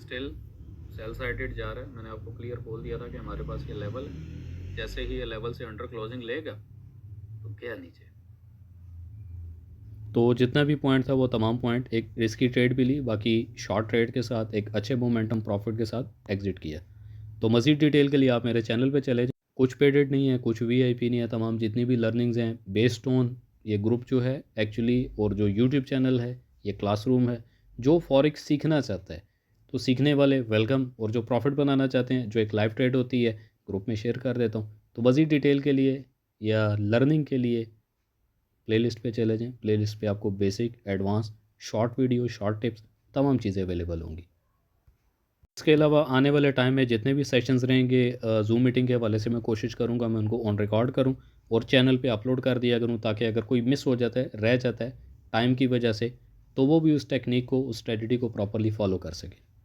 Still cell sided जा रहा है। मैंने आपको क्लियर बोल दिया था कि हमारे पास ये लेवल है, जैसे ही ये लेवल से अंडर क्लोजिंग लेगा तो गया नीचे। तो जितना भी पॉइंट था वो तमाम पॉइंट, एक रिस्की ट्रेड भी ली, बाकी शॉर्ट ट्रेड के साथ एक अच्छे मोमेंटम प्रॉफिट के साथ एग्जिट किया। तो मज़ीद डिटेल के लिए आप मेरे चैनल पे चले जाएं। कुछ पेडेड नहीं है, कुछ वीआईपी नहीं है, तमाम जितनी भी लर्निंग्स हैं बेस्ड ऑन ये ग्रुप जो है एक्चुअली, और जो यूट्यूब चैनल है ये क्लासरूम है। जो फॉरेक्स सीखना चाहता है तो सीखने वाले वेलकम, और जो प्रॉफिट बनाना चाहते हैं जो एक लाइव ट्रेड होती है ग्रुप में शेयर कर देता हूँ। तो मज़ीद डिटेल के लिए या लर्निंग के लिए प्लेलिस्ट पे चले जाएं। प्लेलिस्ट पे आपको basic, advance, short video, short tips, तमाम चीज़ें अवेलेबल होंगी। इसके अलावा आने वाले टाइम में जितने भी सेशंस रहेंगे जूम मीटिंग के हवाले से, मैं कोशिश करूँगा मैं उनको ऑन रिकॉर्ड करूँ और चैनल पे अपलोड कर दिया करूँ, ताकि अगर कोई मिस हो जाता है, रह जाता है टाइम की वजह से, तो वो भी उस टेक्निक को, उस स्ट्रेटजी को प्रॉपरली फॉलो कर सके।